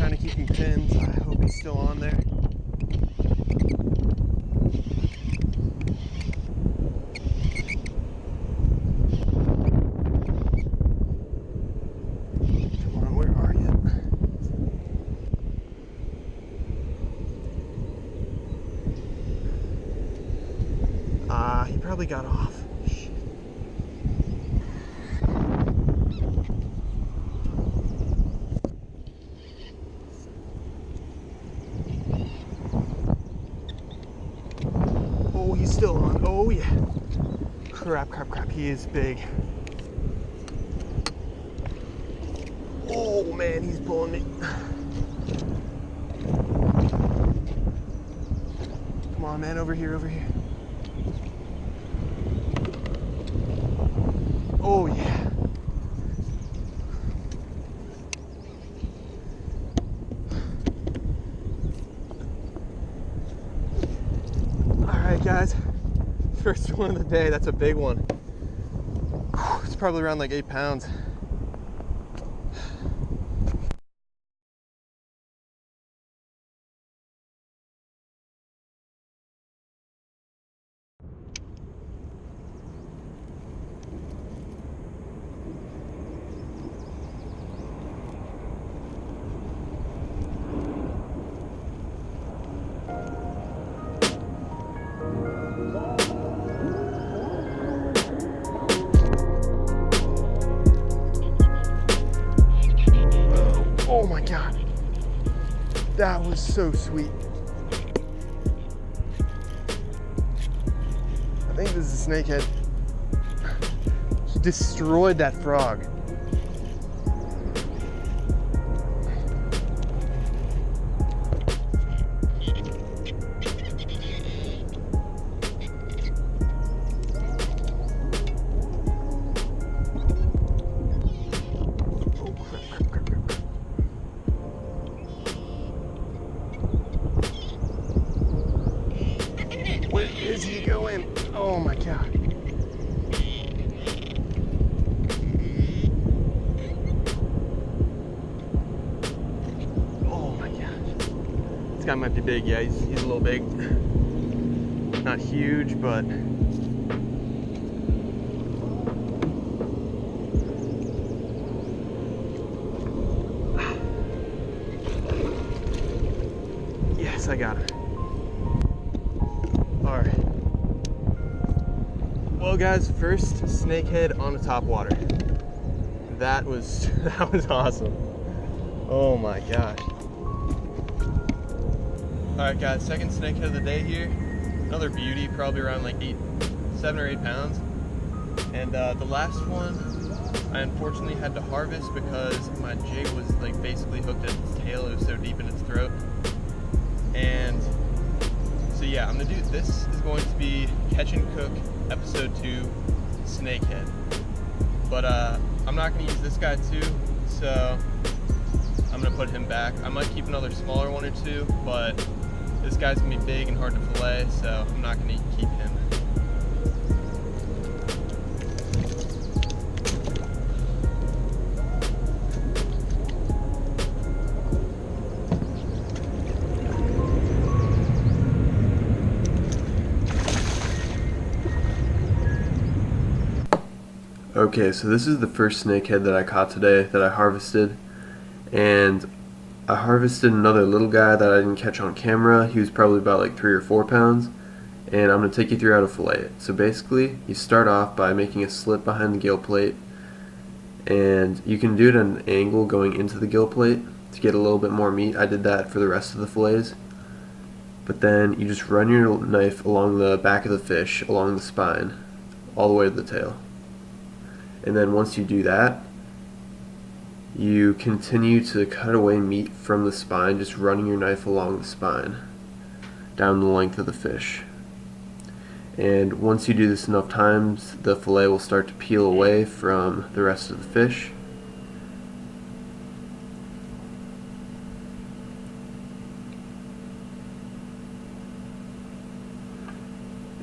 trying to keep him pinned. I hope he's still on there. Come on, where are you? He probably got off. Oh, he's still on. Oh, yeah. Crap. He is big. Oh, man, he's pulling me. Come on, man, over here. Oh, yeah. Alright, guys. First one of the day. That's a big one. It's probably around like 8 pounds. Oh my God. That was so sweet. I think this is a snakehead. He destroyed that frog. Where is he going? Oh my God. Oh my gosh. This guy might be big. Yeah, he's a little big. Not huge, but yes, I got him. All right. Well, guys, first snakehead on the top water. That was awesome. Oh my gosh. All right, guys, second snakehead of the day here. Another beauty, probably around like 7 or 8 pounds. And the last one, I unfortunately had to harvest because my jig was like basically hooked at its tail. It was so deep in its throat. And so yeah, I'm gonna do, this is going to be Catch and Cook episode 2, Snakehead. But I'm not gonna use this guy too, so I'm gonna put him back. I might keep another smaller one or two, but this guy's gonna be big and hard to fillet, so I'm not gonna keep him. Okay, so this is the first snakehead that I caught today that I harvested, and I harvested another little guy that I didn't catch on camera. He was probably about like 3 or 4 pounds, and I'm going to take you through how to fillet it. So basically, you start off by making a slit behind the gill plate, and you can do it at an angle going into the gill plate to get a little bit more meat. I did that for the rest of the fillets. But then you just run your knife along the back of the fish, along the spine, all the way to the tail. And then once you do that, you continue to cut away meat from the spine, just running your knife along the spine, down the length of the fish. And once you do this enough times, the fillet will start to peel away from the rest of the fish.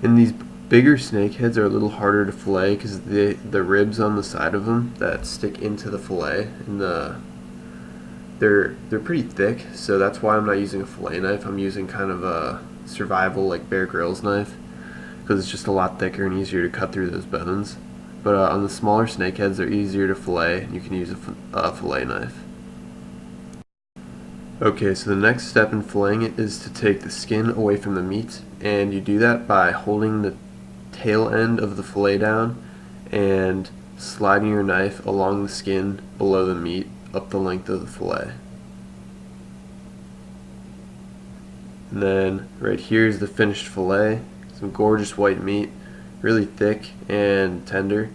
And these bigger snakeheads are a little harder to fillet because the ribs on the side of them that stick into the fillet and the they're pretty thick, so that's why I'm not using a fillet knife. I'm using kind of a survival like Bear Grylls knife because it's just a lot thicker and easier to cut through those bones. But on the smaller snakeheads, they're easier to fillet, and you can use a fillet knife. Okay, so the next step in filleting it is to take the skin away from the meat, and you do that by holding the tail end of the fillet down and sliding your knife along the skin below the meat up the length of the fillet. And then right here is the finished fillet, some gorgeous white meat, really thick and tender.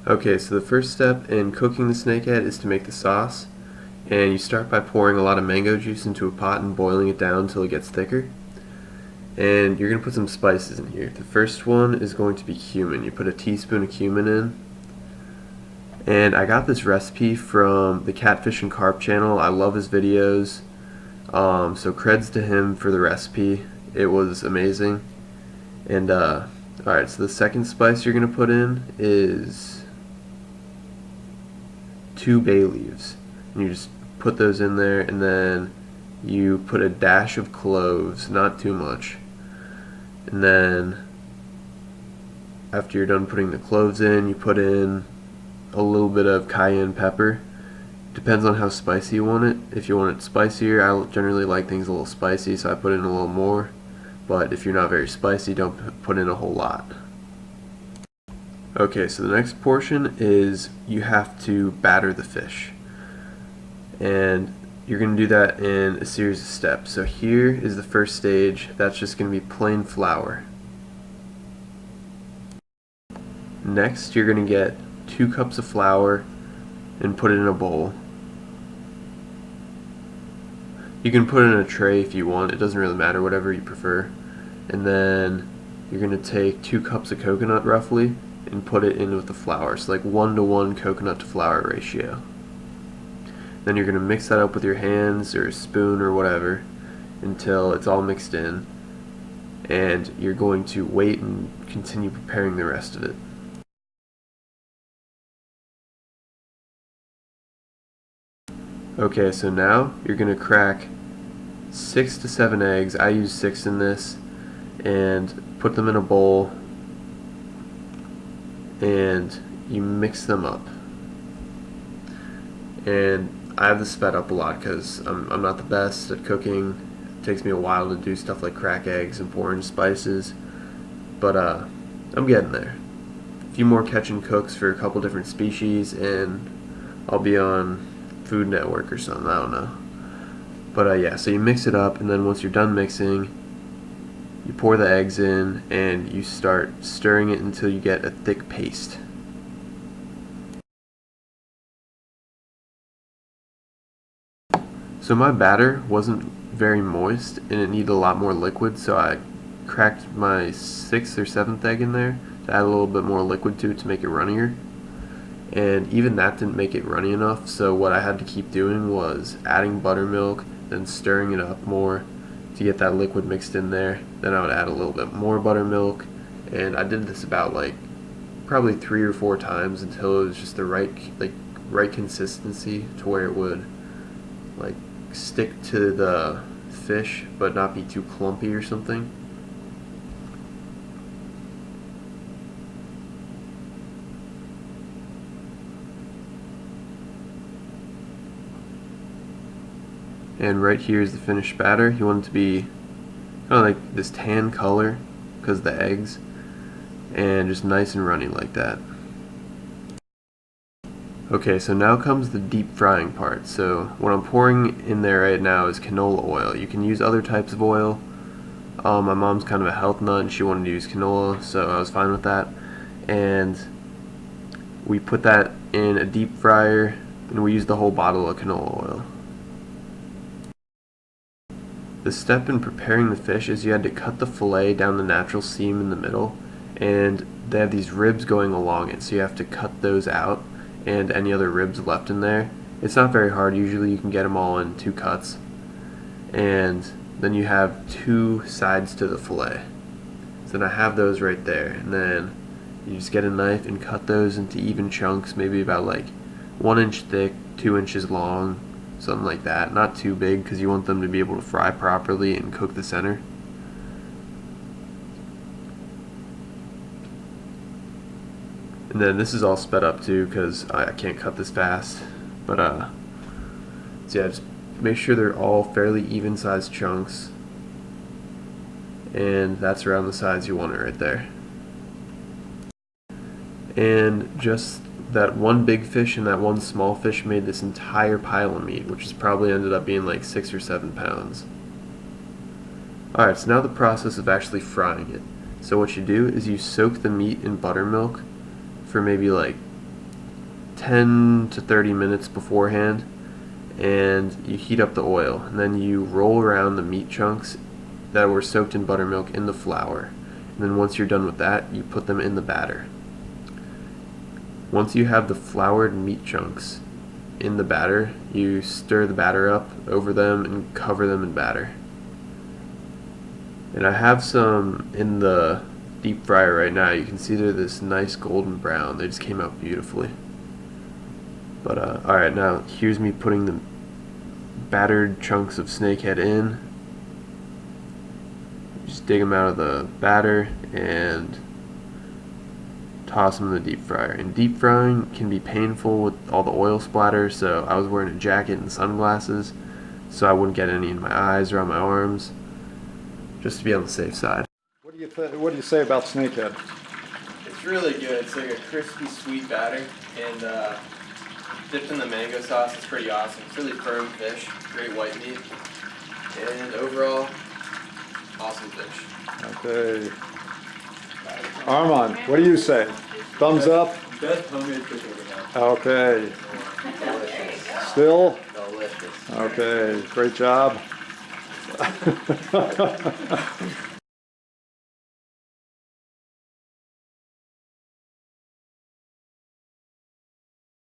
Okay, so the first step in cooking the snakehead is to make the sauce, and you start by pouring a lot of mango juice into a pot and boiling it down until it gets thicker. And you're going to put some spices in here. The first one is going to be cumin. You put a teaspoon of cumin in. And I got this recipe from the Catfish and Carp channel. I love his videos, so creds to him for the recipe. It was amazing. And alright, so the second spice you're going to put in is 2 bay leaves. And you just put those in there, and then you put a dash of cloves, not too much. And then after you're done putting the cloves in, you put in a little bit of cayenne pepper. Depends on how spicy you want it. If you want it spicier, I generally like things a little spicy, so I put in a little more. But if you're not very spicy, don't put in a whole lot. Okay, so the next portion is you have to batter the fish. And you're going to do that in a series of steps. So here is the first stage. That's just going to be plain flour. Next, you're going to get 2 cups of flour and put it in a bowl. You can put it in a tray if you want. It doesn't really matter, whatever you prefer. And then you're going to take 2 cups of coconut roughly and put it in with the flour. So like 1-to-1 coconut to flour ratio. Then you're going to mix that up with your hands or a spoon or whatever until it's all mixed in. And you're going to wait and continue preparing the rest of it. Okay, so now you're going to crack 6 to 7 eggs. I use 6 in this. And put them in a bowl. And you mix them up. And I have this sped up a lot because I'm not the best at cooking. It takes me a while to do stuff like crack eggs and pour in spices. But I'm getting there. A few more catch and cooks for a couple different species, and I'll be on Food Network or something, I don't know. But yeah, so you mix it up, and then once you're done mixing, you pour the eggs in and you start stirring it until you get a thick paste. So my batter wasn't very moist and it needed a lot more liquid, so I cracked my 6th or 7th egg in there to add a little bit more liquid to it to make it runnier. And even that didn't make it runny enough, so what I had to keep doing was adding buttermilk, then stirring it up more to get that liquid mixed in there. Then I would add a little bit more buttermilk, and I did this about like probably 3 or 4 times until it was just the right consistency to where it would like stick to the fish but not be too clumpy or something. And right here is the finished batter. You want it to be kind of like this tan color because of the eggs, and just nice and runny like that. Okay, so now comes the deep frying part. So what I'm pouring in there right now is canola oil. You can use other types of oil. My mom's kind of a health nut and she wanted to use canola, so I was fine with that. And we put that in a deep fryer and we used the whole bottle of canola oil. The step in preparing the fish is you had to cut the fillet down the natural seam in the middle, and they have these ribs going along it, so you have to cut those out and any other ribs left in there. It's not very hard. Usually you can get them all in 2 cuts. And then you have 2 sides to the fillet. So then I have those right there, and then You just get a knife and cut those into even chunks, maybe about like 1 inch thick, 2 inches long, something like that. Not too big because you want them to be able to fry properly and cook the center. And then this is all sped up too because I can't cut this fast. But so yeah, just make sure they're all fairly even sized chunks. And that's around the size you want it right there. And just that one big fish and that one small fish made this entire pile of meat, which has probably ended up being like 6 or 7 pounds. Alright, so now the process of actually frying it. So what you do is you soak the meat in buttermilk for maybe like 10 to 30 minutes beforehand, and you heat up the oil, and then you roll around the meat chunks that were soaked in buttermilk in the flour. And then once you're done with that, you put them in the batter. Once you have the floured meat chunks in the batter, you stir the batter up over them and cover them in batter. And I have some in the deep fryer right now. You can see they're this nice golden brown. They just came out beautifully. But alright, now here's me putting the battered chunks of snakehead in. Just dig them out of the batter and toss them in the deep fryer. And deep frying can be painful with all the oil splatter, so I was wearing a jacket and sunglasses so I wouldn't get any in my eyes or on my arms, just to be on the safe side. What do you say about snakehead? It's really good. It's like a crispy, sweet batter, and dipped in the mango sauce. It's pretty awesome. It's really firm fish, great white meat, and overall, awesome fish. Okay. Armand, what do you say? Thumbs up? Best homemade fish ever had. Okay. Delicious. Still? Delicious. Okay. Great job.